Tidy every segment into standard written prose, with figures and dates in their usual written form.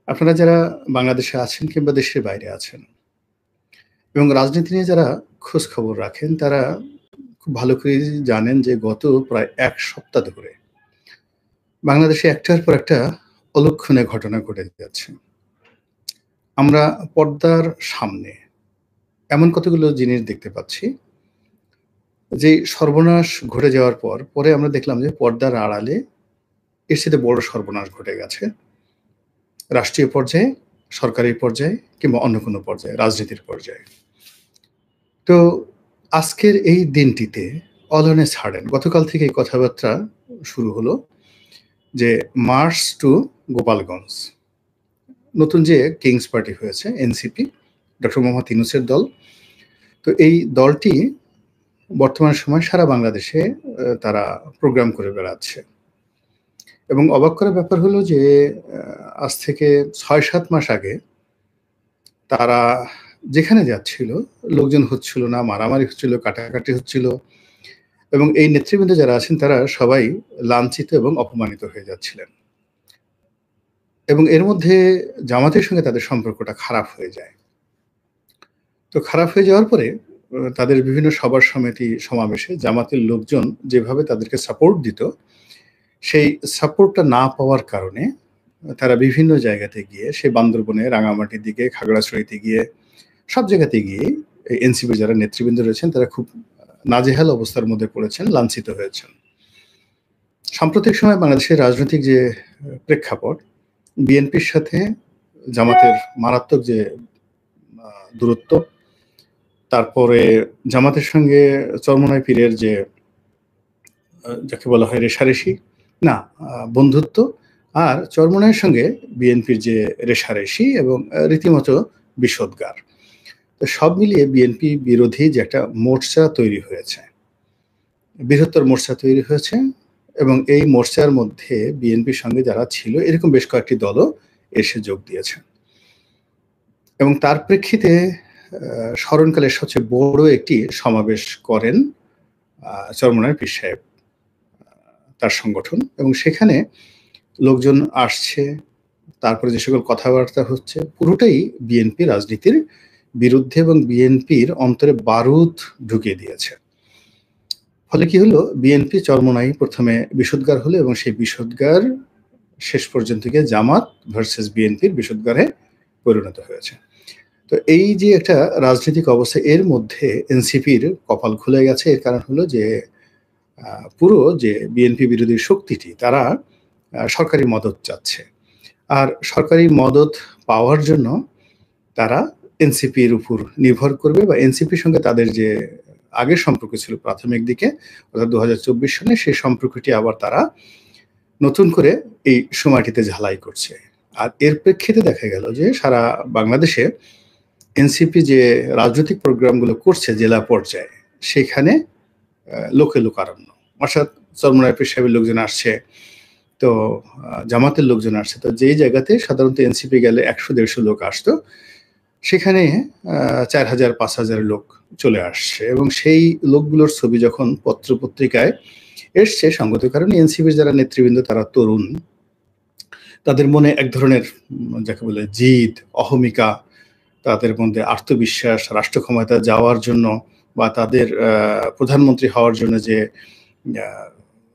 আপনারা যারা বাংলাদেশে আছেন কিংবা দেশের বাইরে আছেন এবং রাজনীতি নিয়ে যারা খোঁজ খবর রাখেন তারা খুব ভালো করেই জানেন যে গত প্রায় ১ সপ্তাহ ধরে বাংলাদেশে একটার পর একটা অলক্ষণে ঘটনা ঘটে যাচ্ছে। আমরা পর্দার সামনে এমন কতগুলো জিনিস দেখতে পাচ্ছি যে সর্বনাশ ঘটে যাওয়ার পরে আমরা দেখলাম যে পর্দার আড়ালে এর চাইতে বড় সর্বনাশ ঘটে গেছে। রাষ্ট্রীয় পর্যায়ে, সরকারি পর্যায়ে কিংবা অন্য কোনো পর্যায়ে, রাজনীতির পর্যায়ে। তো আজকের এই দিনটিতে অল অন এ সাডেন গতকাল থেকেই কথাবার্তা শুরু হলো যে মার্চ টু গোপালগঞ্জ। নতুন যে কিংস পার্টি হয়েছে এনসিপি, ডক্টর মোহাম্মদ ইউনূসের দল। তো এই দলটি বর্তমান সময়ে সারা বাংলাদেশে তারা প্রোগ্রাম করে বেড়াচ্ছে। এবং অবাক করার ব্যাপার হলো যে আজ থেকে ৬-৭ মাস আগে তারা যেখানে যাচ্ছিল লোকজন হচ্ছিল না, মারামারি হচ্ছিল, কাটাকাটি হচ্ছিল এবং এই নেতৃবৃন্দ যারা আছেন তারা সবাই লাঞ্ছিত এবং অপমানিত হয়ে যাচ্ছিলেন। এবং এর মধ্যে জামাতের সঙ্গে তাদের সম্পর্কটা খারাপ হয়ে যায়। তো খারাপ হয়ে যাওয়ার পরে তাদের বিভিন্ন সভা সমিতি সমাবেশে জামাতের লোকজন যেভাবে তাদেরকে সাপোর্ট দিত, সেই সাপোর্টটা না পাওয়ার কারণে তারা বিভিন্ন জায়গাতে গিয়ে সে বান্দরবনে, রাঙামাটির দিকে, খাগড়াছড়িতে গিয়ে সব জায়গাতে গিয়ে এনসিপির যারা নেতৃবৃন্দ রয়েছেন তারা খুব নাজেহাল অবস্থার মধ্যে পড়েছেন, লাঞ্ছিত হয়েছেন। সাম্প্রতিক সময়ে বাংলাদেশের রাজনৈতিক যে প্রেক্ষাপট, বিএনপির সাথে জামাতের মারাত্মক যে দূরত্ব, তারপরে জামাতের সঙ্গে চরমোনাই পীরের যে যাকে বলা হয় রেষারেষি না বন্ধুত্ব, আর চরমোনাইয়ের সঙ্গে বিএনপির যে রেষারেষি এবং রীতিমতো বিষোদ্গার। তো সব মিলিয়ে বিএনপি বিরোধী যে একটা মোর্চা তৈরি হয়েছে, বৃহত্তর মোর্চা তৈরি হয়েছে এবং এই মোর্চার মধ্যে বিএনপির সঙ্গে যারা ছিল এরকম বেশ কয়েকটি দলও এসে যোগ দিয়েছে। এবং তার প্রেক্ষিতে স্মরণকালের সবচেয়ে বড় একটি সমাবেশ করেন চরমোনাই পীর সাহেব, তার সংগঠন। এবং সেখানে লোকজন আসছে, তারপরে যে সকল কথাবার্তা হচ্ছে পুরোটাই বিএনপি রাজনীতির বিরুদ্ধে এবং বিএনপির অন্তরে বারুদ ঢুকিয়ে দিয়েছে। ফলে কি হলো, বিএনপি চরমোনাই প্রথমে বিষোদ্গার হলো এবং সেই বিষোদ্গার শেষ পর্যন্ত গিয়ে জামাত ভার্সেস বিএনপির বিষোদ্গারে পরিণত হয়েছে। তো এই যে একটা রাজনৈতিক অবস্থা, এর মধ্যে এনসিপির কপাল খুলে গেছে। এর কারণ হলো যে পুরো যে বিএনপি বিরোধী শক্তিটি তারা সরকারি মদত চাচ্ছে, আর সরকারি মদত পাওয়ার জন্য তারা এনসিপির উপর নির্ভর করবে বা এনসিপির সঙ্গে তাদের যে আগের সম্পর্ক ছিল প্রাথমিক দিকে অর্থাৎ ২০২৪ সালে সেই সম্পর্কটি আবার তারা নতুন করে এই সময়টিতে ঝালাই করছে। আর এর প্রেক্ষিতে দেখা গেল যে সারা বাংলাদেশে এনসিপি যে রাজনৈতিক প্রোগ্রামগুলো করছে জেলা পর্যায়ে, সেখানে লোকে লোকারণ্য, অর্থাৎ চরমোনাই পীর সাহেবের লোকজন আসছে, তো জামাতের লোকজন আসছে। তো যেই জায়গাতে সাধারণত এনসিপি গেলে ১০০-১৫০ লোক আসতো, সেখানে ৪,০০০-৫,০০০ লোক চলে আসছে এবং সেই লোকগুলোর ছবি যখন পত্রপত্রিকায় এসছে, সঙ্গত কারণে এনসিপির যারা নেতৃবৃন্দ তারা তরুণ, তাদের মনে এক ধরনের যাকে বলে জিদ, অহমিকা, তাদের মধ্যে আত্মবিশ্বাস, রাষ্ট্র ক্ষমতায় যাওয়ার জন্য বা তাদের প্রধানমন্ত্রী হওয়ার জন্য যে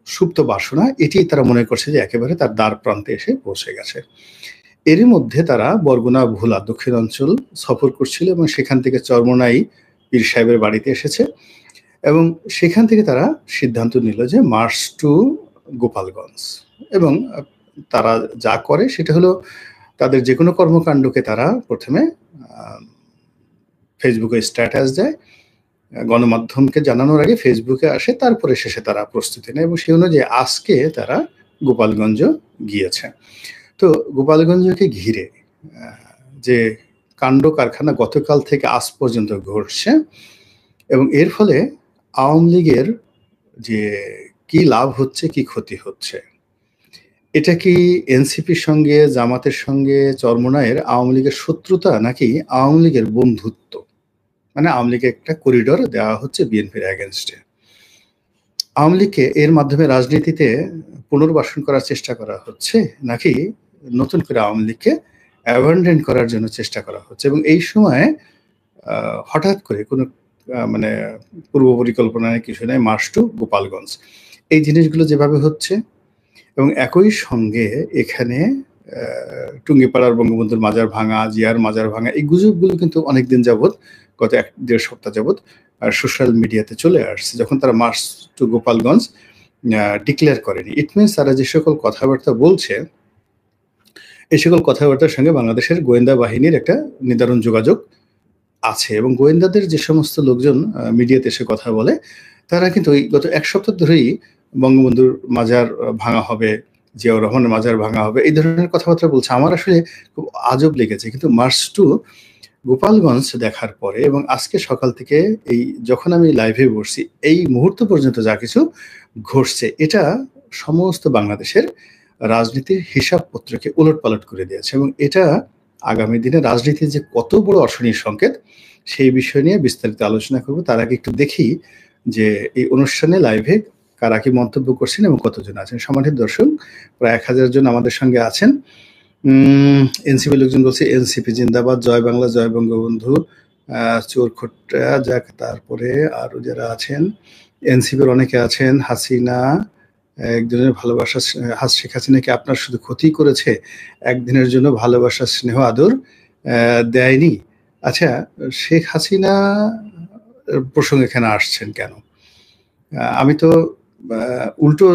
সুপ্ত বাসনা, এটি তারা মনে করছে যে একেবারে তার দ্বার প্রান্তে এসে পৌঁছে গেছে। এরই মধ্যে তারা বরগুনা, ভোলা দক্ষিণাঞ্চল সফর করছিল এবং সেখান থেকে চরমোনাই পীর সাহেবের বাড়িতে এসেছে এবং সেখান থেকে তারা সিদ্ধান্ত নিল যে মার্চ টু গোপালগঞ্জ। এবং তারা যা করে সেটা হলো তাদের যে কোনো কর্মকাণ্ডকে তারা প্রথমে ফেসবুকে স্ট্যাটাস দেয়, গণমাধ্যমকে জানানোর আগে ফেসবুকে আসে, তারপরে শেষে তারা প্রস্তুতি নেয় এবং সেই অনুযায়ী আজকে তারা গোপালগঞ্জ গিয়েছে। তো গোপালগঞ্জকে ঘিরে যে কাণ্ড কারখানা গতকাল থেকে আজ পর্যন্ত ঘটছে এবং এর ফলে আওয়ামী লীগের যে কি লাভ হচ্ছে, কি ক্ষতি হচ্ছে, এটা কি এনসিপির সঙ্গে, জামাতের সঙ্গে চরমোনাইয়ের আওয়ামী লীগের শত্রুতা নাকি আওয়ামী লীগের বন্ধুত্ব? মানে আওয়ামী লীগের একটা করিডোর দেওয়া হচ্ছে বিএনপির এগেনস্টে। আওয়ামী লীগকে এর মাধ্যমে রাজনীতিতে পুনর্বাসন করার চেষ্টা করা হচ্ছে নাকি নতুন করে আওয়ামী লীগকে অ্যাবান্ডন করার জন্য চেষ্টা করা হচ্ছে এবং এই সময়ে হঠাৎ করে কোনো মানে পূর্ব পরিকল্পনা নেই, কিছু নেই, মার্চ টু গোপালগঞ্জ। এই জিনিসগুলো যেভাবে হচ্ছে এবং একই সঙ্গে এখানে টুঙ্গিপাড়ার বঙ্গবন্ধুর মাজার ভাঙা, জিয়ার মাজার ভাঙা, এই গুজবগুলো কিন্তু অনেকদিন যাবৎ, গত ১-১.৫ সপ্তাহ যাবৎ সোশ্যাল মিডিয়াতে চলে আসছে। যখন তারা মার্চ টু গোপালগঞ্জ ডিক্লেয়ার করেনি, ইট মিনস তারা যে সকল কথাবার্তা বলছে, এই সকল কথাবার্তার সঙ্গে বাংলাদেশের গোয়েন্দা বাহিনীর একটা নিদারুণ যোগাযোগ আছে এবং গোয়েন্দাদের যে সমস্ত লোকজন মিডিয়াতে এসে কথা বলে, তারা কিন্তু ওই গত ১ সপ্তাহ ধরেই বঙ্গবন্ধুর মাজার ভাঙা হবে, জিয়াউর রহমানের মাজার ভাঙা হবে, এই ধরনের কথাবার্তা বলছে। আমার আসলে খুব আজব লেগেছে। কিন্তু মার্চ টু গোপালগঞ্জ দেখার পরে এবং আজকে সকাল থেকে এই যখন আমি লাইভে বসছি, এই মুহূর্ত পর্যন্ত যা কিছু ঘটছে, এটা সমস্ত বাংলাদেশের রাজনীতির হিসাবপত্রকে উলটপালট করে দিয়েছে এবং এটা আগামী দিনে রাজনীতির যে কত বড় অশনির সংকেত, সেই বিষয় নিয়ে বিস্তারিত আলোচনা করব। তার আগে একটু দেখি যে এই অনুষ্ঠানে লাইভে কারা কি মন্তব্য করছেন এবং কতজন আছেন। সম্মানিত দর্শক, প্রায় ১,০০০ জন আমাদের সঙ্গে আছেন। এনসিপি লোকজন বলছে এনসিপি জিন্দাবাদ, জয় বাংলা, জয় বঙ্গবন্ধু, চোরখোট্টা যাক। তারপরে আরো যারা আছেন, এনসিপির অনেকে আছেন। হাসিনা একজনের ভালোবাসা, শেখ হাসিনাকে আপনার শুধু ক্ষতি করেছে, একদিনের জন্য ভালোবাসা স্নেহ আদর দেয়নি। আচ্ছা, শেখ হাসিনা প্রসঙ্গে এখানে আসছেন কেন? আমি তো উল্টো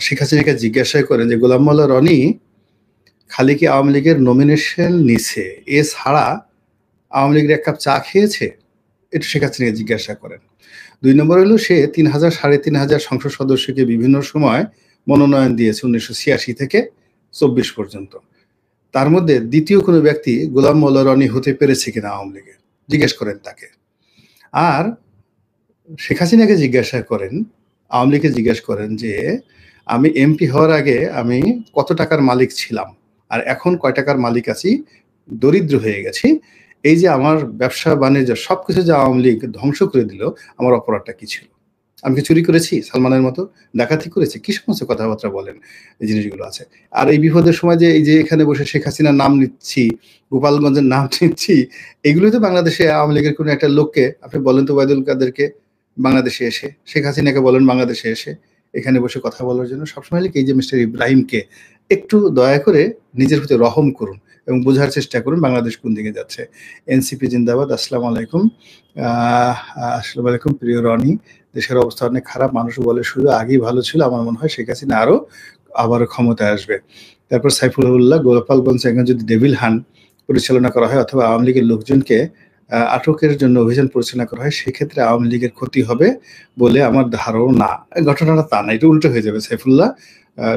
শেখ হাসিনাকে জিজ্ঞাসা করেন যে গোলাম মোল্লা রনি খালি কি আওয়ামী লীগের নমিনেশন নিছে, এছাড়া আওয়ামী লীগের ১ কাপ চা খেয়েছে? এটা শেখ হাসিনাকে জিজ্ঞাসা করেন। ২ নম্বর হলো সে ৩,০০০ ৩,৫০০ সংসদ সদস্যকে বিভিন্ন সময় মনোনয়ন দিয়েছে ১৯৮৬ থেকে ২৪ পর্যন্ত। তার মধ্যে দ্বিতীয় কোনো ব্যক্তি গোলাম মোল্লা রনি হতে পেরেছে কিনা আওয়ামী লীগের? জিজ্ঞেস করেন তাকে। আর শেখ হাসিনাকে জিজ্ঞাসা করেন, আওয়ামী লীগকে জিজ্ঞেস করেন যে আমি এমপি হওয়ার আগে আমি কত টাকার মালিক ছিলাম আর এখন কয় টাকার মালিক আছি, দরিদ্র হয়ে গেছি, এই যে আমার ব্যবসা বাণিজ্য সবকিছু যে আওয়ামী লীগ ধ্বংস করে দিল, আমার অপরাধটা কি ছিল? আমি কি চুরি করেছি সালমানের মতো, ডাকাতি করেছি? কি সমস্ত কথাবার্তা বলেন, এই জিনিসগুলো আছে। আর এই বিপদের সময় যে এই যে এখানে বসে শেখ হাসিনার নাম নিচ্ছি, গোপালগঞ্জের নাম নিচ্ছি, এগুলো তো বাংলাদেশে আওয়ামী লীগের কোনো একটা লোককে আপনি বলেন তো, ওবায়দুল কাদেরকে বাংলাদেশে এসে, শেখ হাসিনাকে বলেন বাংলাদেশে এসে এখানে বসে কথা বলার জন্য। সবসময় লিখি এই যে মিস্টার ইব্রাহিমকে একটু দয়া করে নিজের প্রতি রহম করুন এবং বোঝার চেষ্টা করুন বাংলাদেশ কোন দিকে যাচ্ছে। এনসিপি জিন্দাবাদ। আসসালামু আলাইকুম। আসসালামু আলাইকুম প্রিয় রনি। দেশের অবস্থা অনেক খারাপ, মানুষ বলে শুধু আগেই ভালো ছিল, আমার মনে হয় শেখ হাসিনা আবারও ক্ষমতায় আসবে। তারপর সাইফুল্লাহ, গোপালগঞ্জে এখন যদি ডেভিল হান্ট পরিচালনা করা হয় অথবা আওয়ামী লীগের লোকজনকে আটকের জন্য অভিযান পরিচালনা করা হয়, সেক্ষেত্রে আওয়ামী লীগের ক্ষতি হবে বলে আমার ধারণা। ঘটনাটা তা না, এটা উল্টো হয়ে যাবে সাইফুল্লাহ।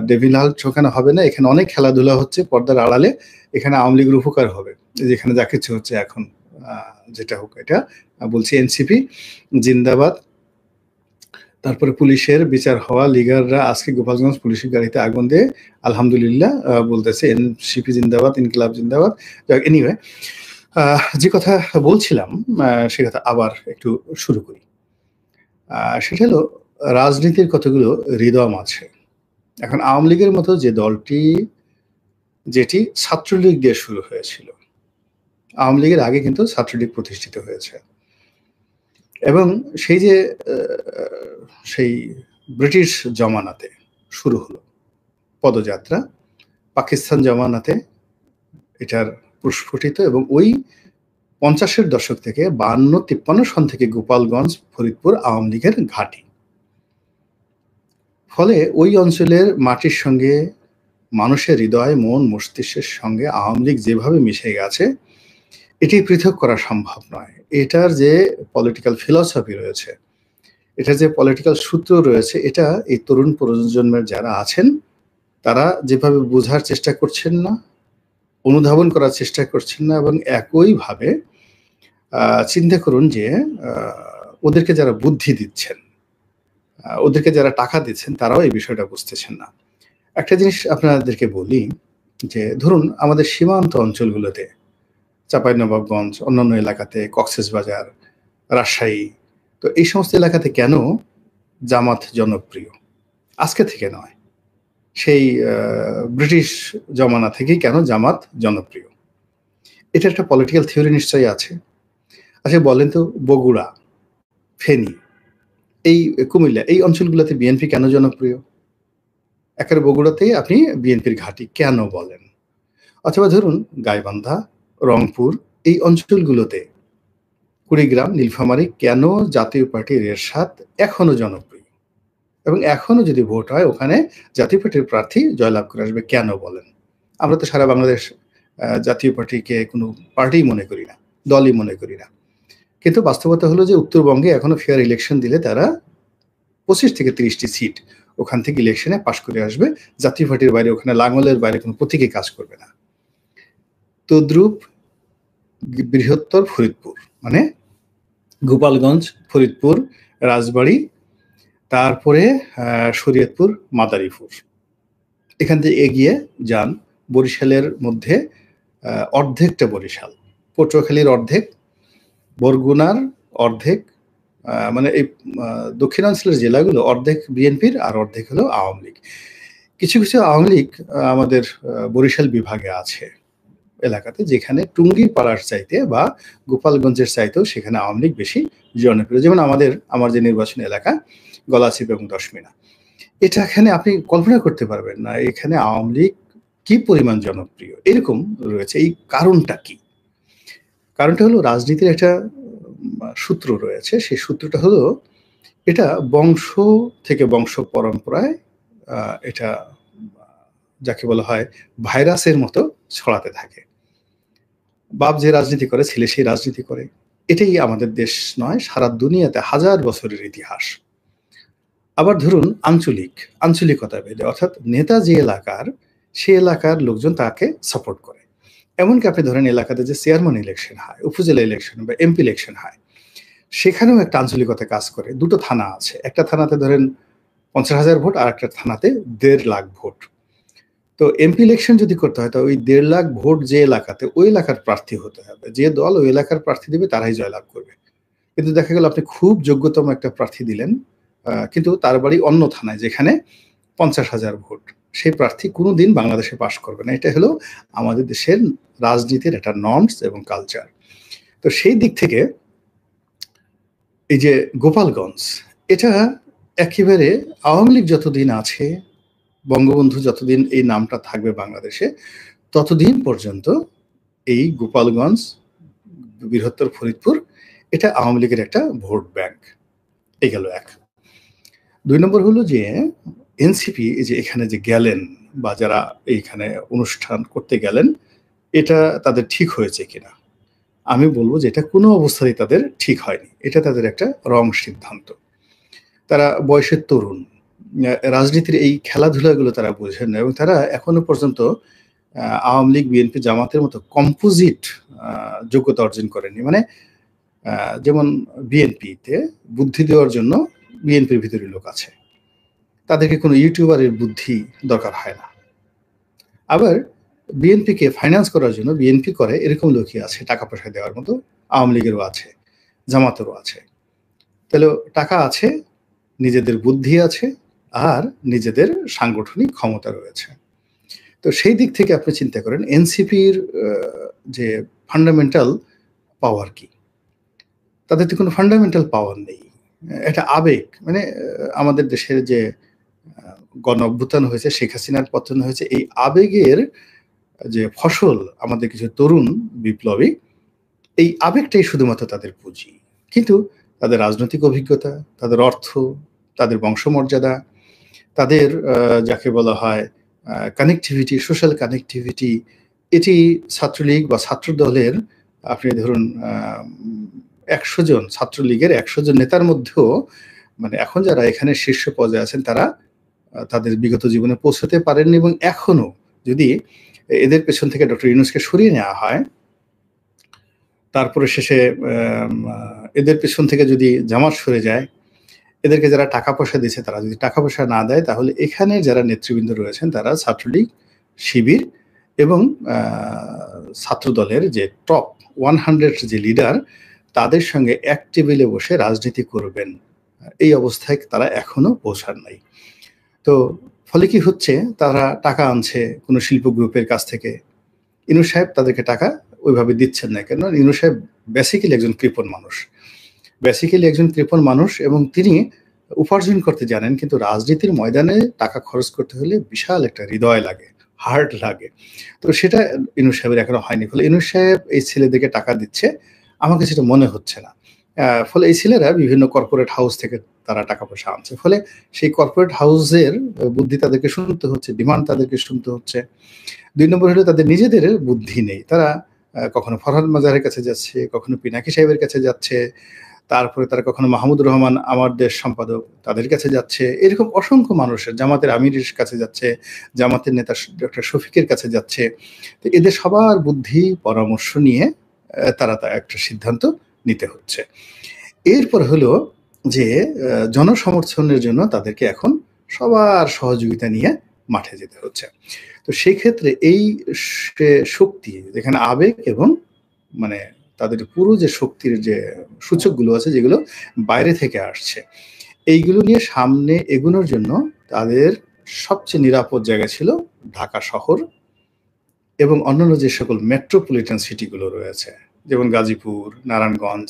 ডেভিল হান্ট ওখানে হবে না, এখানে অনেক খেলাধুলা হচ্ছে পর্দার আড়ালে, এখানে আওয়ামী লীগের উপকার হবে, যেখানে যা কিছু হচ্ছে এখন। যেটা হোক, এটা বলছি এনসিপি জিন্দাবাদ। তারপরে পুলিশের বিচার হওয়া, লিগাররা আজকে গোপালগঞ্জ পুলিশের গাড়িতে আগুন দিয়ে আলহামদুলিল্লাহ বলতেছে। এনসিপি জিন্দাবাদ, ইনকিলাব জিন্দাবাদ। এনিওয়ে, যে কথা বলছিলাম সে কথা আবার একটু শুরু করি। সেটা হলো রাজনীতির কতগুলো রিদম আছে। এখন আওয়ামী লীগের মতো যে দলটি, যেটি ছাত্রলীগ দিয়ে শুরু হয়েছিল, আওয়ামী লীগের আগে কিন্তু ছাত্রলীগ প্রতিষ্ঠিত হয়েছে এবং সেই যে সেই ব্রিটিশ জমানাতে শুরু হলো পদযাত্রা, পাকিস্তান জমানাতে এটার প্রস্ফুটিত এবং ওই ৫০-এর দশক থেকে ৫২-৫৩ সন থেকে গোপালগঞ্জ, ফরিদপুর আওয়ামী লীগের ঘাঁটি। ফলে ওই অঞ্চলের মাটির সঙ্গে মানুষের হৃদয়, মন, মস্তিষ্কের সঙ্গে আওয়ামী লীগ যেভাবে মিশে গেছে, এটি পৃথক করা সম্ভব নয়। এটার যে পলিটিক্যাল ফিলসফি রয়েছে, এটার যে পলিটিক্যাল সূত্র রয়েছে, এটা এই তরুণ প্রজন্মের যারা আছেন তারা যেভাবে বোঝার চেষ্টা করছেন না, অনুধাবন করার চেষ্টা করছেন না এবং একইভাবে চিন্তা করুন যে ওদেরকে যারা বুদ্ধি দিচ্ছেন, ওদেরকে যারা টাকা দিচ্ছেন, তারাও এই বিষয়টা বুঝতেছেন না। একটা জিনিস আপনাদেরকে বলি যে ধরুন আমাদের সীমান্ত অঞ্চলগুলোতে, চাঁপাইনবাবগঞ্জ, অন্যান্য এলাকাতে, কক্সবাজার, রাজশাহী, তো এই সমস্ত এলাকাতে কেন জামাত জনপ্রিয়? আজকে থেকে নয়, সেই ব্রিটিশ জমানা থেকেই কেন জামাত জনপ্রিয়? এটা একটা পলিটিক্যাল থিওরি নিশ্চয়ই আছে। আচ্ছা বলেন তো বগুড়া, ফেনী, এই কুমিল্লা এই অঞ্চলগুলোতে বিএনপি কেন জনপ্রিয়? একেবারে বগুড়াতেই আপনি বিএনপির ঘাঁটি কেন বলেন? অথবা ধরুন গাইবান্ধা, রংপুর এই অঞ্চলগুলোতে কুড়িগ্রাম, নীলফামারী কেন জাতীয় পার্টির এরশাদ এখনো জনপ্রিয়? এবং এখনো যদি ভোট হয় ওখানে জাতীয় পার্টির প্রার্থী জয়লাভ করে আসবে কেন বলেন? আমরা তো সারা বাংলাদেশ জাতীয় পার্টিকে কোনো পার্টিই মনে করি না, দলই মনে করি না। কিন্তু বাস্তবতা হলো যে উত্তরবঙ্গে এখনো ফেয়ার ইলেকশন দিলে তারা ২৫ থেকে ৩০টি সিট ওখান থেকে ইলেকশনে পাশ করে আসবে। জাতীয় পার্টির বাইরে ওখানে লাঙ্গলের বাইরে কোনো প্রতীকে কাজ করবে না। তদ্রূপ বৃহত্তর ফরিদপুর মানে গোপালগঞ্জ, ফরিদপুর, রাজবাড়ী, তারপরে শরীয়তপুর, মাদারীপুর। এখান থেকে এগিয়ে যান বরিশালের মধ্যে অর্ধেকটা বরিশাল, পটুয়াখালীর অর্ধেক, বরগুনার অর্ধেক, মানে এই দক্ষিণাঞ্চলের জেলাগুলো অর্ধেক বিএনপির আর অর্ধেক হলো আওয়ামী লীগ। কিছু কিছু আওয়ামী লীগ আমাদের বরিশাল বিভাগে আছে এলাকাতে, যেখানে টুঙ্গিপাড়ার চাইতে বা গোপালগঞ্জের চাইতেও সেখানে আওয়ামী লীগ বেশি জনপ্রিয়। যেমন আমার যে নির্বাচনী এলাকা গলাচিপ এবং দশমিনা, এটা এখানে আপনি কল্পনা করতে পারবেন না এখানে আওয়ামী লীগ কি পরিমাণ জনপ্রিয় এরকম রয়েছে। এই কারণটা কি? কারণটা হলো রাজনীতির একটা সূত্র রয়েছে। সেই সূত্রটা হলো এটা বংশ থেকে বংশ পরম্পরায় এটা যাকে বলা হয় ভাইরাসের মতো ছড়াতে থাকে। বাপ যে রাজনীতি করে ছেলে সেই রাজনীতি করে। এটাই আমাদের দেশ নয়, সারা দুনিয়াতে হাজার বছরের ইতিহাস। আবার ধরুন আঞ্চলিকতা ভেদে, অর্থাৎ নেতা যে এলাকার সে এলাকার লোকজন তাকে সাপোর্ট করে। এমনকি আপনি ধরেন এলাকাতে যে চেয়ারম্যান ইলেকশন হয়, উপজেলা ইলেকশন বা এমপি ইলেকশন হয়, সেখানেও একটা আঞ্চলিকতা কাজ করে। দুটো থানা আছে, একটা থানাতে ধরেন ৫০,০০০ ভোট আর একটা থানাতে ১.৫ লাখ ভোট। তো এমপি ইলেকশন যদি করতে হয় তো ওই ১.৫ লাখ ভোট যে এলাকাতে ওই এলাকার প্রার্থী হতে হবে। যে দল ওই এলাকার প্রার্থী দেবে তারাই জয়লাভ করবে। কিন্তু দেখা গেল আপনি খুব যোগ্যতম একটা প্রার্থী দিলেন, কিন্তু তার বাড়ি অন্য থানায় যেখানে ৫০,০০০ ভোট। সেই প্রার্থী কোনোদিন বাংলাদেশে পাস করবে না। এটা হলো আমাদের দেশের রাজনীতির একটা নর্মস এবং কালচার। তো সেই দিক থেকে এই যে গোপালগঞ্জ, এটা একেবারে আওয়ামী লীগ যতদিন আছে, বঙ্গবন্ধু যতদিন এই নামটা থাকবে বাংলাদেশে, ততদিন পর্যন্ত এই গোপালগঞ্জ, বৃহত্তর ফরিদপুর এটা আওয়ামী লীগের একটা ভোট ব্যাংক। এই গেল এক। ২ নম্বর হলো যে এনসিপি যে এখানে যে গেলেন বা যারা এইখানে অনুষ্ঠান করতে গেলেন, এটা তাদের ঠিক হয়েছে কিনা? আমি বলব যে এটা কোনো অবস্থাতেই তাদের ঠিক হয়নি। এটা তাদের একটা রং সিদ্ধান্ত। তারা বয়সের তরুণ, রাজনীতির এই খেলাধুলাগুলো তারা বোঝেন না এবং তারা এখনো পর্যন্ত আওয়ামী লীগ, বিএনপি, জামাতের মতো কম্পোজিট যোগ্যতা অর্জন করেনি। মানে যেমন বিএনপিতে বুদ্ধি দেওয়ার জন্য বিএনপির ভিতরে লোক আছে, তাদেরকে কোনো ইউটিউবারের বুদ্ধি দরকার হয় না। আবার বিএনপিকে ফাইন্যান্স করার জন্য বিএনপি করে এরকম লোকই আছে, টাকা পয়সা দেওয়ার মতো আওয়ামী লীগেরও আছে, জামাতেরও আছে। তাহলে টাকা আছে, নিজেদের বুদ্ধি আছে, আর নিজেদের সাংগঠনিক ক্ষমতা রয়েছে। তো সেই দিক থেকে আপনি চিন্তা করেন এনসিপির যে ফান্ডামেন্টাল পাওয়ার কি? তাদের তো কোনো ফান্ডামেন্টাল পাওয়ার নেই। এটা আবেগ। মানে আমাদের দেশের যে গণ অভ্যুত্থান হয়েছে, শেখ হাসিনার পতন হয়েছে, এই আবেগের যে ফসল আমাদের কিছু তরুণ বিপ্লবী, এই আবেগটাই শুধুমাত্র তাদের পুঁজি। কিন্তু তাদের রাজনৈতিক অভিজ্ঞতা, তাদের অর্থ, তাদের বংশমর্যাদা, তাদের যাকে বলা হয় কানেক্টিভিটি, সোশ্যাল কানেক্টিভিটি, এটি ছাত্রলীগ বা ছাত্রদলের আপনি ধরুন ১০০ জন ছাত্রলীগের ১০০ জন নেতার মধ্যেও মানে এখন যারা এখানে শীর্ষ পর্যায়ে আছেন তারা তাদের বিগত জীবনে পৌঁছতে পারেননি এবং এখনো যদি এদের পেছন থেকে ডক্টর ইউনূসকে সরিয়ে নেওয়া হয়, তারপরে শেষে এদের পেছন থেকে যদি জামাত সরে যায়, এদেরকে যারা টাকা পয়সা দিচ্ছে তারা যদি টাকা পয়সা না দেয়, তাহলে এখানে যারা নেতৃবৃন্দ রয়েছেন তারা ছাত্রলীগ, শিবির এবং ছাত্রদলের যে টপ 100 যে লিডার, তাদের সঙ্গে এক টেবিলে বসে রাজনীতি করবেন। এই অবস্থায় তারা এখনো পৌঁছান নাই। তো ফলে কি হচ্ছে, তারা টাকা আনছে কোনো শিল্প গ্রুপের কাছ থেকে। ইউনূস সাহেব তাদেরকে টাকা ওইভাবে দিচ্ছেন না। কেননা ইউনূস সাহেব বেসিক্যালি একজন কৃপণ মানুষ এবং তিনি উপার্জন করতে জানেন, কিন্তু রাজনীতির ময়দানে টাকা খরচ করতে হলে বিশাল একটা হৃদয় লাগে, হার্ট লাগে। তো সেটা ইউনূস সাহেবের এখনো হয়নি। ফলে ইউনূস সাহেব এই ছেলেদেরকে টাকা দিচ্ছে, আমার কাছে সেটা মনে হচ্ছে না। ফলে এই ছেলেরা বিভিন্ন কর্পোরেট হাউস থেকে তারা টাকা পয়সা আনছে। ফলে সেই কর্পোরেট হাউসের বুদ্ধি তাদেরকে শুনতে হচ্ছে, ডিমান্ড তাদেরকে শুনতে হচ্ছে। ২ নম্বর হলো তাদের নিজেদের বুদ্ধি নেই। তারা কখনো ফরহাদ মাজারের কাছে যাচ্ছে, কখনো পিনাকি সাহেবের কাছে যাচ্ছে, তারপরে তারা কখনো মাহমুদুর রহমান আমার দেশ সম্পাদক তাদের কাছে যাচ্ছে। এরকম অসংখ্য মানুষের, জামাতের আমিরের কাছে যাচ্ছে, জামাতের নেতা ডক্টর শফিকের কাছে যাচ্ছে। তো এদের সবার বুদ্ধি পরামর্শ নিয়ে তারা একটা সিদ্ধান্ত নিতে হচ্ছে। এরপর হলো যে জনসমর্থনের জন্য তাদেরকে এখন সবার সহযোগিতা নিয়ে মাঠে যেতে হচ্ছে। তো সেই ক্ষেত্রে এই শক্তি, যেখানে আবেগ এবং মানে তাদের পুরো যে শক্তির যে সূচকগুলো আছে যেগুলো বাইরে থেকে আসছে, এইগুলো নিয়ে সামনে এগোনোর জন্য তাদের সবচেয়ে নিরাপদ জায়গা ছিল ঢাকা শহর এবং অন্যান্য যে সকল মেট্রোপলিটন সিটিগুলো রয়েছে, যেমন গাজীপুর, নারায়ণগঞ্জ,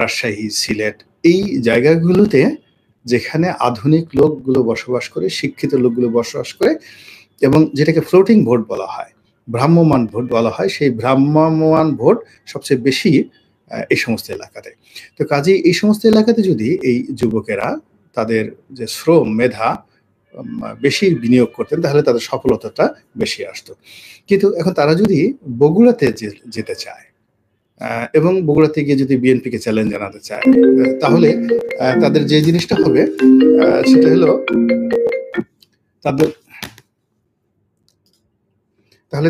রাজশাহী, সিলেট, এই জায়গাগুলোতে যেখানে আধুনিক লোকগুলো বসবাস করে, শিক্ষিত লোকগুলো বসবাস করে এবং যেটাকে ফ্লোটিং ভোট বলা হয়, ভ্রাম্যমান ভোট বলা হয়, সেই ভ্রাম্যমান ভোট সবচেয়ে বেশি এই সমস্ত এলাকাতে। তো কাজেই এই সমস্ত এলাকাতে যদি এই যুবকেরা তাদের যে শ্রম মেধা বেশি বিনিয়োগ করতেন, তাহলে তাদের সফলতাটা বেশি আসতো। কিন্তু এখন তারা যদি বগুড়াতে যেতে চায় এবং বগুড়াতে গিয়ে যদি বিএনপিকে চ্যালেঞ্জ জানাতে চায়, তাহলে তাদের যে জিনিসটা হবে সেটা হলো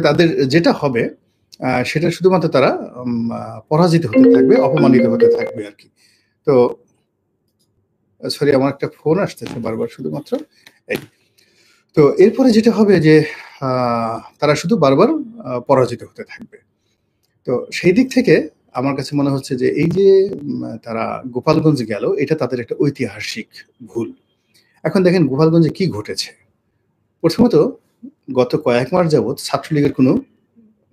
তাদের যেটা হবে সেটা শুধুমাত্র তারা পরাজিত হতে থাকবে, অপমানিত হতে থাকবে আর কি। তো সরি, আমার একটা ফোন আসতেছে বারবার, শুধুমাত্র এই। তো এরপরে যেটা হবে যে তারা শুধু বারবার পরাজিত হতে থাকবে। তো সেই দিক থেকে আমার কাছে মনে হচ্ছে যে এই যে তারা গোপালগঞ্জ গেল, এটা তাদের একটা ঐতিহাসিক ভুল। এখন দেখেন গোপালগঞ্জে কি ঘটেছে। প্রথমত গত কয়েক মাস যাবৎ ছাত্রলীগের কোনো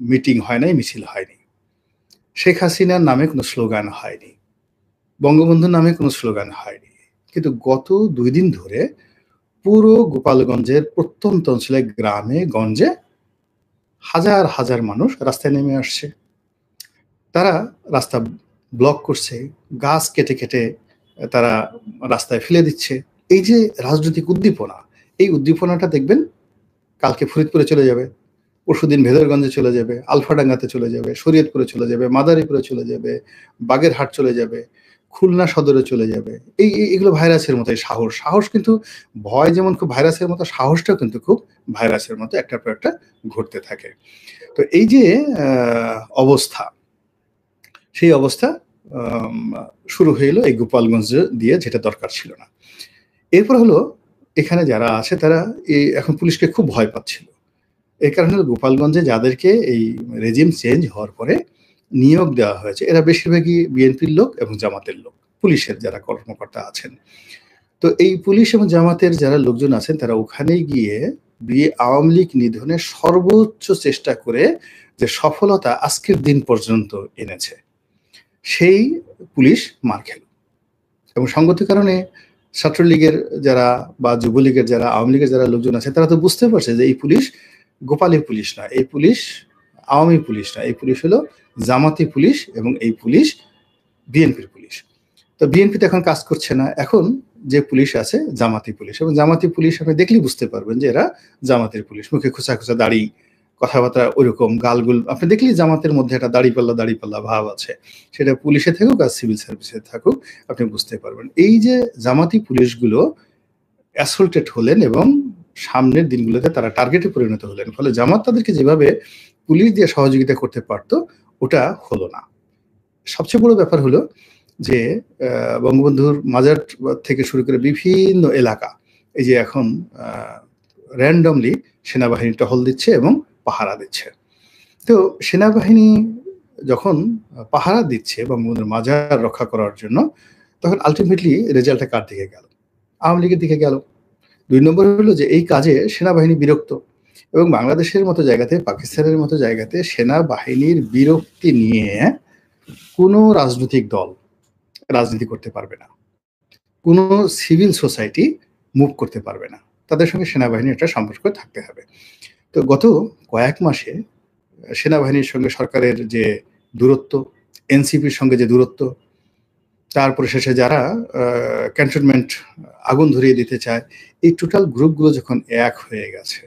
মিটিং হয় নাই, মিছিল হয়নি। শেখ হাসিনার নামে কোনো স্লোগান হয়নি, বঙ্গবন্ধুর নামে কোনো স্লোগান হয়নি। কিন্তু গত ২ দিন ধরে পুরো গোপালগঞ্জের প্রত্যন্ত অঞ্চলে, গ্রামে গঞ্জে হাজার হাজার মানুষ রাস্তায় নেমে আসছে। তারা রাস্তা ব্লক করছে, গাছ কেটে কেটে তারা রাস্তায় ফেলে দিচ্ছে। এই যে রাজনৈতিক উদ্দীপনা, এই উদ্দীপনাটা দেখবেন কালকে ফরিদপুরে চলে যাবে, পরশুদিন ভেদরগঞ্জে চলে যাবে, আলফাডাঙ্গাতে চলে যাবে, শরীয়তপুরে চলে যাবে, মাদারীপুরে চলে যাবে, বাগেরহাট চলে যাবে, খুলনা সদরে চলে যাবে। এগুলো ভাইরাসের মতো। এই সাহস কিন্তু, ভয় যেমন খুব ভাইরাসের মতো, সাহসটাও কিন্তু খুব ভাইরাসের মতো একটার পর একটা ঘটতে থাকে। তো এই যে অবস্থা, সেই অবস্থা শুরু হয়ে এলো এই গোপালগঞ্জ দিয়ে, যেটা দরকার ছিল না। এরপর হলো এখানে যারা আছে তারা এখন পুলিশকে খুব ভয় পাচ্ছিল। এর কারণে গোপালগঞ্জে যাদেরকে এই রেজিম চেঞ্জ হওয়ার পরে নিয়োগ দেওয়া হয়েছে, এরা বেশিরভাগই বিএনপির লোক এবং জামাতের লোক, পুলিশের যারা কর্মকর্তা আছেন। তো এই পুলিশ এবং জামাতের যারা লোকজন আছেন, তারা ওখানে গিয়ে আওয়ামী লীগ নিধনের সর্বোচ্চ চেষ্টা করে যে সফলতা আজকের দিন পর্যন্ত এনেছে, সেই পুলিশ মার খেল। এবং সঙ্গত কারণে ছাত্রলীগের যারা বা যুবলীগের যারা, আওয়ামী লীগের যারা লোকজন আছে, তারা তো বুঝতে পারছে যে এই পুলিশ গোপালী পুলিশ না, এই পুলিশ আওয়ামী পুলিশ না, এই পুলিশ হলো জামাতি পুলিশ এবং এই পুলিশ বিএনপির পুলিশ। তো বিএনপি তো এখন কাজ করছে না, এখন যে পুলিশ আছে জামাতি পুলিশ। এবং জামাতি পুলিশ আপনি দেখলেই বুঝতে পারবেন যে এরা জামাতের পুলিশ। মুখে খোঁচা খোঁচা দাড়ি, কথাবার্তা ওইরকম, গালগুল, আপনি দেখলেই জামাতের মধ্যে একটা দাড়িপাল্লা ভাব আছে। সেটা পুলিশে থাকুক আর সিভিল সার্ভিসে থাকুক, আপনি বুঝতে পারবেন। এই যে জামাতি পুলিশগুলো অ্যাসল্টেড হলেন এবং সামনের দিনগুলোতে তারা টার্গেটে পরিণত হলেন। ফলে জামাত তাদেরকে যেভাবে পুলিশ দিয়ে সহযোগিতা করতে পারত, ওটা হলো না। সবচেয়ে বড় ব্যাপার হলো যে বঙ্গবন্ধুর মাজার থেকে শুরু করে বিভিন্ন এলাকা, এই যে এখন র্যান্ডমলি সেনাবাহিনী টহল দিচ্ছে এবং পাহারা দিচ্ছে। তো সেনাবাহিনী যখন পাহারা দিচ্ছে বঙ্গবন্ধুর মাজার রক্ষা করার জন্য, তখন আলটিমেটলি রেজাল্টটা কার দিকে গেল? আওয়ামী লীগের দিকে গেল। ২ নম্বর হলো যে এই কাজে সেনাবাহিনী বিরক্ত। এবং বাংলাদেশের মতো জায়গাতে, পাকিস্তানের মতো জায়গাতে সেনাবাহিনীর বিরক্তি নিয়ে কোনো রাজনৈতিক দল রাজনীতি করতে পারবে না। কোনো সিভিল সোসাইটি মুভ করতে পারবে না। তাদের সঙ্গে সেনাবাহিনীর একটা সম্পর্ক থাকতে হবে। তো গত কয়েক মাসে সেনাবাহিনীর সঙ্গে সরকারের যে দূরত্ব, এনসিপির সঙ্গে যে দূরত্ব, তারপরে শেষে যারা ক্যান্টনমেন্ট আগুন ধরিয়ে দিতে চায়, এই টোটাল গ্রুপগুলো যখন এক হয়ে গেছে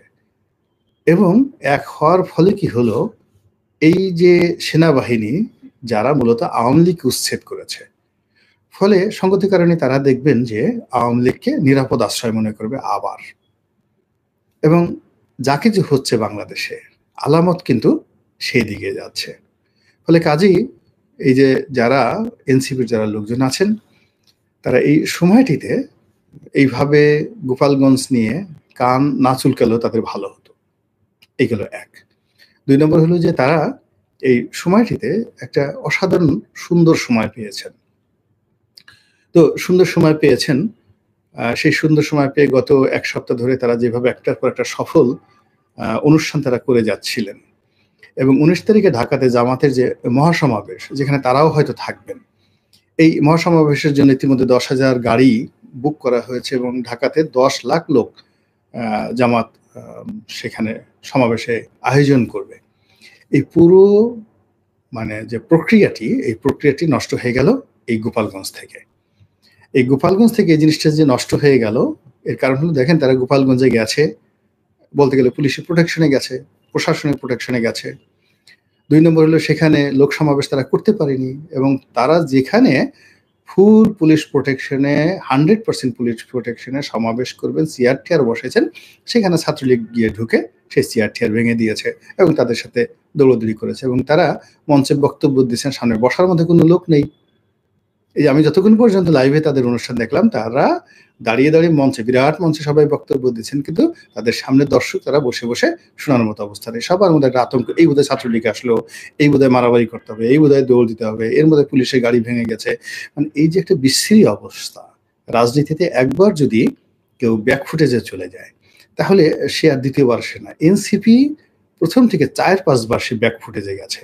এবং এক হওয়ার ফলে কি হলো, এই যে সেনাবাহিনী যারা মূলত আওয়ামী লীগকে উচ্ছেদ করেছে, ফলে সঙ্গতি কারণে তারা দেখবেন যে আওয়ামী লীগকে নিরাপদ আশ্রয় মনে করবে আবার। এবং যা কিছু হচ্ছে বাংলাদেশে আলামত কিন্তু সেই দিকে যাচ্ছে। ফলে কাজেই এই যে যারা এনসিপির যারা লোকজন আছেন, তারা এই সময়টিতে এইভাবে গোপালগঞ্জ নিয়ে কান না চুলকালেও তাদের ভালো হতো। এইগুলো এক। ২ নম্বর হলো যে তারা এই সময়টিতে একটা অসাধারণ সুন্দর সময় পেয়েছেন। তো সুন্দর সময় পেয়েছেন, সেই সুন্দর সময় পেয়ে গত ১ সপ্তাহ ধরে তারা যেভাবে একটার পর একটা সফল অনুষ্ঠান তারা করে যাচ্ছিলেন এবং ১৯ তারিখে ঢাকাতে জামাতের যে মহাসমাবেশ, যেখানে তারাও হয়তো থাকবেন। এই মহাসমাবেশের জন্য ইতিমধ্যে ১০,০০০ গাড়ি বুক করা হয়েছে এবং ঢাকাতে ১০ লাখ লোক জামাত সেখানে সমাবেশে আয়োজন করবে। এই পুরো মানে যে প্রক্রিয়াটি, এই প্রক্রিয়াটি নষ্ট হয়ে গেল এই গোপালগঞ্জ থেকে। এই গোপালগঞ্জ থেকে এই জিনিসটা যে নষ্ট হয়ে গেল, এর কারণ হলো দেখেন তারা গোপালগঞ্জে গেছে, বলতে গেলে পুলিশের প্রোটেকশনে গেছে, প্রশাসনের প্রোটেকশনে গেছে। ২ নম্বর হলো সেখানে লোক সমাবেশ তারা করতে পারেনি এবং তারা যেখানে ফুল পুলিশ প্রোটেকশনে 100% পুলিশ প্রোটেকশনে সমাবেশ করবেন, সিআরটিআর বসেছেন, সেখানে ছাত্রলীগ গিয়ে ঢুকে সেই সিআরটিআর ভেঙে দিয়েছে এবং তাদের সাথে দৌড়দৌড়ি করেছে এবং তারা মঞ্চে বক্তব্য দিচ্ছেন, সামনে বসার মধ্যে কোনো লোক নেই। এই যে আমি যতক্ষণ পর্যন্ত লাইভে তাদের অনুষ্ঠান দেখলাম, তারা দাঁড়িয়ে মঞ্চে, বিরাট মঞ্চে সবাই বক্তব্য দিচ্ছেন, কিন্তু তাদের সামনে দর্শক তারা বসে শোনার মতো অবস্থা নেই। সবার মধ্যে একটা আতঙ্ক, এই বোধহয় ছাত্রলীগ আসলো, এই বোধহয় মারামারি করতে হবে, এই বোধহয় দৌড় দিতে হবে, এর মধ্যে পুলিশের গাড়ি ভেঙে গেছে। মানে এই যে একটা বিশ্রী অবস্থা, রাজনীতিতে একবার যদি কেউ ব্যাকফুটেজে চলে যায়, তাহলে সে আর দ্বিতীয়বার আসে না। এনসিপি প্রথম থেকে ৪-৫ বার সে ব্যাকফুটেজে গেছে।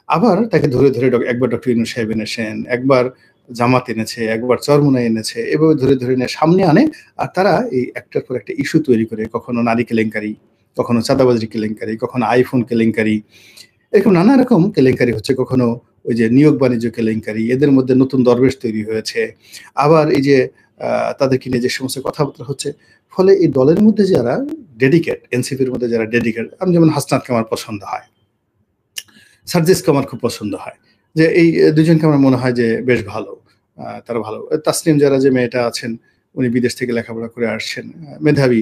আবার তাকে ধরে একবার ডক্টর ইউনূস সাহেব এনেছেন, একবার জামাত এনেছে, একবার চরমোনাই এনেছে, এভাবে ধরে নিয়ে সামনে আনে। আর তারা এই একটার পর একটা ইস্যু তৈরি করে, কখনো নারী কেলেঙ্কারি, কখনো চাঁদাবাজি কেলেঙ্কারি, কখনো আইফোন কেলেঙ্কারি, এরকম নানা রকম কেলেঙ্কারি হচ্ছে। কখনো ওই যে নিয়োগ বাণিজ্য কেলেঙ্কারি, এদের মধ্যে নতুন দরবেশ তৈরি হয়েছে। আবার এই যে তাদেরকে নিয়ে যে সমস্ত কথাবার্তা হচ্ছে, ফলে এই দলের মধ্যে যারা ডেডিকেট, এনসিপির মধ্যে যারা ডেডিকেট, আমি যেমন হাসনাতকে আমার পছন্দ হয়, সার্জিসকে আমার খুব পছন্দ হয়, যে এই দুজনকে আমার মনে হয় যে বেশ ভালো, তারা ভালো। তাসনিম যারা যে মেয়েটা আছেন, উনি বিদেশ থেকে লেখাপড়া করে আসছেন, মেধাবী,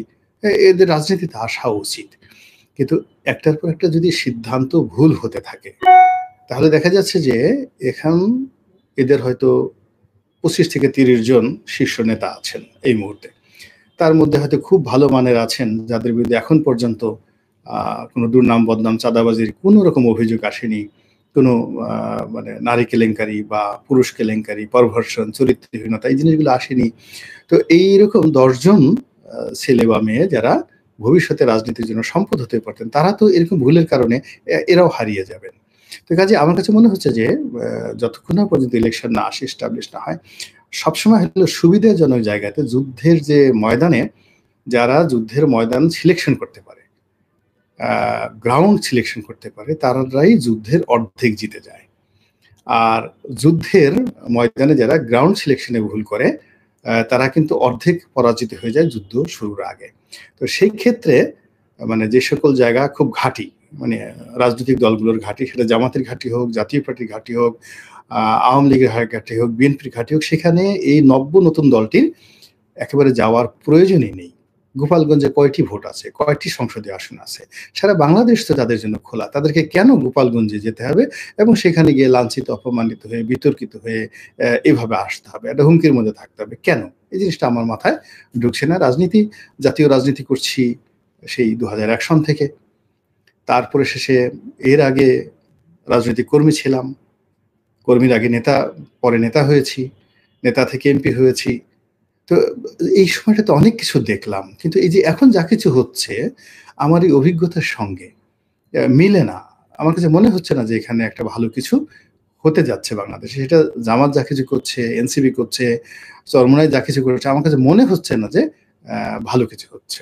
এদের রাজনীতিতে আসা উচিত। কিন্তু একটার পর একটা যদি সিদ্ধান্ত ভুল হতে থাকে, তাহলে দেখা যাচ্ছে যে এখন এদের হয়তো ২৫ থেকে ৩০ জন শীর্ষ নেতা আছেন এই মুহূর্তে। তার মধ্যে হয়তো খুব ভালো মানের আছেন যাদের বিরুদ্ধে এখন পর্যন্ত কোনো দুর্নাম, বদনাম, চাঁদাবাজির কোনো রকম অভিযোগ আসেনি। কোনো মানে নারী কেলেঙ্কারি বা পুরুষ কেলেঙ্কারি, পারভার্সন, চরিত্রহীনতা, এই জিনিসগুলো আসেনি। তো এইরকম ১০ জন ছেলে বা মেয়ে যারা ভবিষ্যতে রাজনীতির জন্য সম্পদ হতে পারতেন, তারা তো এরকম ভুলের কারণে এরাও হারিয়ে যাবেন। তো কাজেই আমার কাছে মনে হচ্ছে যে যতক্ষণ না পর্যন্ত ইলেকশন না আসে, এস্টাবলিশ না হয়, সবসময় হলো সুবিধাজনক জায়গাতে যুদ্ধের যে ময়দানে, যারা যুদ্ধের ময়দান সিলেকশন করতে পারে, গ্রাউন্ড সিলেকশন করতে পারে, তারাই যুদ্ধের অর্ধেক জিতে যায়। আর যুদ্ধের ময়দানে যারা গ্রাউন্ড সিলেকশনে ভুল করে, তারা কিন্তু অর্ধেক পরাজিত হয়ে যায় যুদ্ধ শুরুর আগে। তো সেই ক্ষেত্রে মানে যে সকল জায়গা খুব ঘাঁটি, মানে রাজনৈতিক দলগুলোর ঘাঁটি, সেটা জামাতের ঘাঁটি হোক, জাতীয় পার্টির ঘাঁটি হোক, আওয়ামী লীগের ঘাঁটি হোক, বিএনপির ঘাঁটি হোক, সেখানে এই নতুন দলটির একেবারে যাওয়ার প্রয়োজনই নেই। গোপালগঞ্জে কয়টি ভোট আছে, কয়টি সংসদীয় আসন আছে, সারা বাংলাদেশ তো তাদের জন্য খোলা। তাদেরকে কেন গোপালগঞ্জে যেতে হবে এবং সেখানে গিয়ে লাঞ্ছিত, অপমানিত হয়ে, বিতর্কিত হয়ে এভাবে আসতে হবে, একটা হুমকির মধ্যে থাকতে হবে কেন? এই জিনিসটা আমার মাথায় ঢুকছে না। জাতীয় রাজনীতি করছি সেই ২০০১ সন থেকে। তারপরে শেষে এর আগে রাজনৈতিক কর্মী ছিলাম, কর্মীর আগে নেতা, পরে নেতা হয়েছি, নেতা থেকে এমপি হয়েছি। তো এই সময়টাতে অনেক কিছু দেখলাম। কিন্তু এই যে এখন যা কিছু হচ্ছে, আমার এই অভিজ্ঞতার সঙ্গে মিলে না। আমার কাছে মনে হচ্ছে না যে এখানে একটা ভালো কিছু হতে যাচ্ছে বাংলাদেশে। সেটা জামাত যা কিছু করছে, এনসিপি করছে, চরমোনাই যা কিছু করেছে আমার কাছে মনে হচ্ছে না যে ভালো কিছু হচ্ছে।